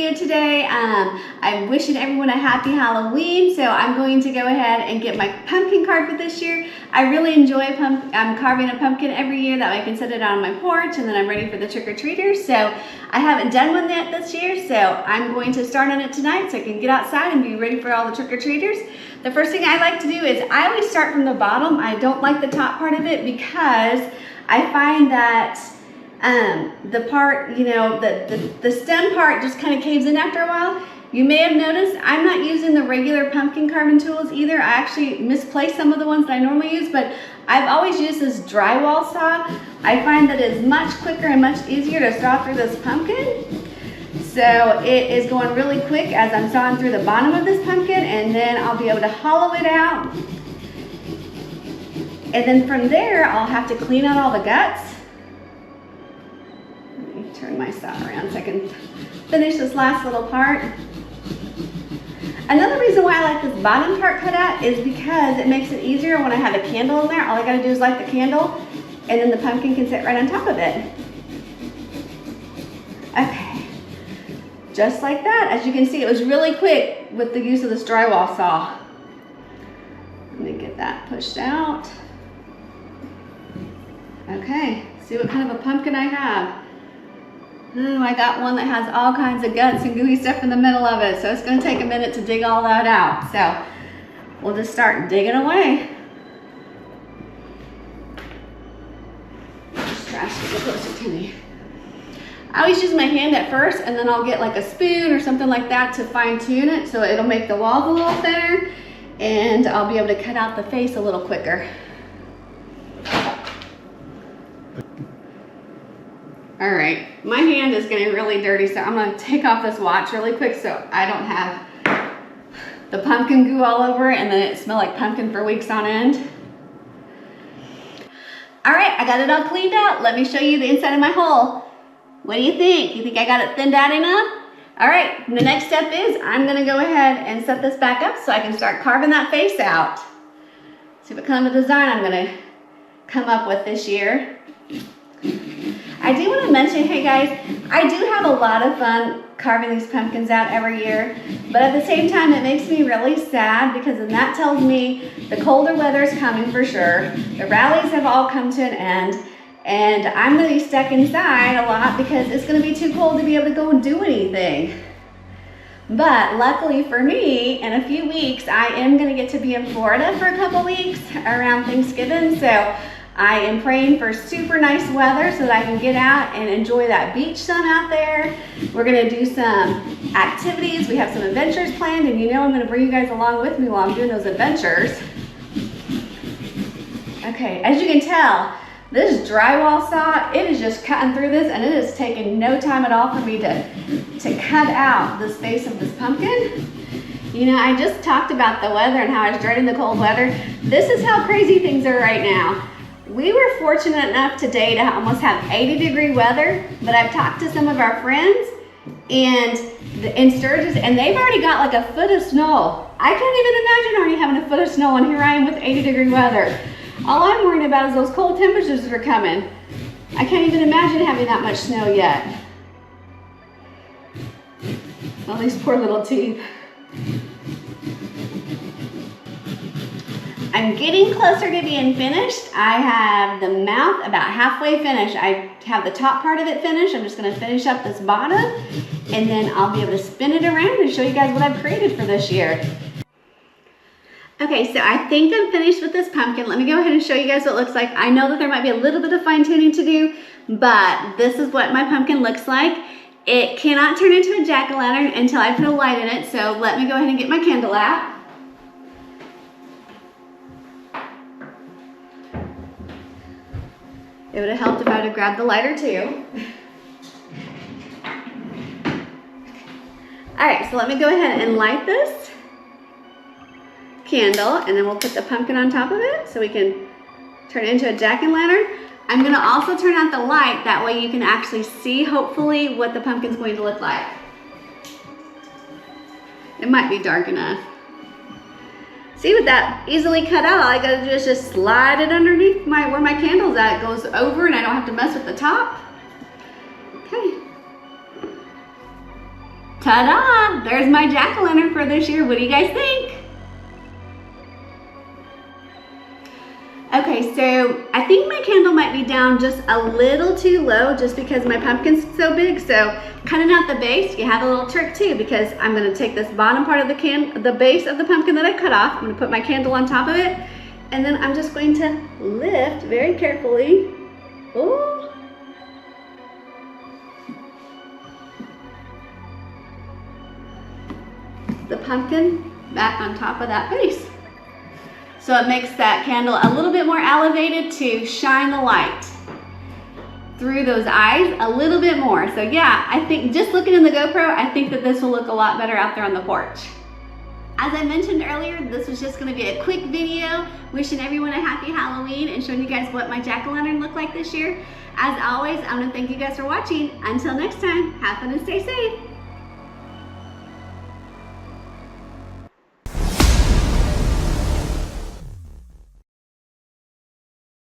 video today. I'm wishing everyone a happy Halloween, so I'm going to go ahead and get my pumpkin carved for this year. I really enjoy carving a pumpkin every year. That way I can set it out on my porch and then I'm ready for the trick-or-treaters. So I haven't done one yet this year, so I'm going to start on it tonight so I can get outside and be ready for all the trick-or-treaters. The first thing I like to do is I always start from the bottom. I don't like the top part of it because I find that the part, you know, the stem part just kind of caves in after a while. You may have noticed I'm not using the regular pumpkin carving tools either. I actually misplaced some of the ones that I normally use, but I've always used this drywall saw. I find that it's much quicker and much easier to saw through this pumpkin. So it is going really quick as I'm sawing through the bottom of this pumpkin, and then I'll be able to hollow it out. And then from there, I'll have to clean out all the guts. Let me turn my saw around so I can finish this last little part. Another reason why I like this bottom part cut out is because it makes it easier when I have a candle in there. All I gotta do is light the candle, and then the pumpkin can sit right on top of it. Okay, just like that. As you can see, it was really quick with the use of this drywall saw. Let me get that pushed out. Okay, see what kind of a pumpkin I have. Ooh, I got one that has all kinds of guts and gooey stuff in the middle of it, so it's going to take a minute to dig all that out. So we'll just start digging away. This trash to get closer to me. I always use my hand at first, and then I'll get like a spoon or something like that to fine tune it so it'll make the walls a little thinner, and I'll be able to cut out the face a little quicker. All right, my hand is getting really dirty, so I'm gonna take off this watch really quick so I don't have the pumpkin goo all over it and then it smell like pumpkin for weeks on end. All right, I got it all cleaned out. Let me show you the inside of my hole. What do you think? You think I got it thinned out enough? All right, the next step is I'm gonna go ahead and set this back up so I can start carving that face out. See what kind of a design I'm gonna come up with this year. I do want to mention, hey guys, I do have a lot of fun carving these pumpkins out every year, but at the same time it makes me really sad because then that tells me the colder weather is coming for sure. The rallies have all come to an end, and I'm going to be stuck inside a lot because it's going to be too cold to be able to go and do anything. But luckily for me, in a few weeks, I am going to get to be in Florida for a couple weeks around Thanksgiving, so I am praying for super nice weather so that I can get out and enjoy that beach sun out there. We're gonna do some activities. We have some adventures planned, and you know I'm gonna bring you guys along with me while I'm doing those adventures. Okay, as you can tell, this drywall saw, it is just cutting through this, and it is taking no time at all for me to cut out the face of this pumpkin. You know, I just talked about the weather and how I was dreading the cold weather. This is how crazy things are right now. We were fortunate enough today to almost have 80-degree weather, but I've talked to some of our friends in Sturgis, and they've already got like a foot of snow. I can't even imagine already having a foot of snow, and here I am with 80-degree weather. All I'm worried about is those cold temperatures that are coming. I can't even imagine having that much snow yet. All these poor little teeth. I'm getting closer to being finished. I have the mouth about halfway finished. I have the top part of it finished. I'm just gonna finish up this bottom, and then I'll be able to spin it around and show you guys what I've created for this year. Okay, so I think I'm finished with this pumpkin. Let me go ahead and show you guys what it looks like. I know that there might be a little bit of fine tuning to do, but this is what my pumpkin looks like. It cannot turn into a jack-o'-lantern until I put a light in it, so let me go ahead and get my candle out. It would have helped if I would have grabbed the lighter too. All right, so let me go ahead and light this candle, and then we'll put the pumpkin on top of it so we can turn it into a jack-o'-lantern. I'm gonna also turn out the light, that way you can actually see, hopefully, what the pumpkin's going to look like. It might be dark enough. See, with that easily cut out, all I gotta do is just slide it underneath where my candle's at. It goes over and I don't have to mess with the top. Okay. Ta-da! There's my jack-o'-lantern for this year. What do you guys think? Okay, so I think my candle might be down just a little too low just because my pumpkin's so big. So cutting out the base, you have a little trick too, because I'm gonna take this bottom part of the base of the pumpkin that I cut off. I'm gonna put my candle on top of it, and then I'm just going to lift very carefully. Ooh. The pumpkin back on top of that base. So it makes that candle a little bit more elevated to shine the light through those eyes a little bit more. So yeah, I think just looking in the GoPro, I think that this will look a lot better out there on the porch. As I mentioned earlier, this was just gonna be a quick video wishing everyone a happy Halloween and showing you guys what my jack-o'-lantern looked like this year. As always, I'm gonna thank you guys for watching. Until next time, have fun and stay safe.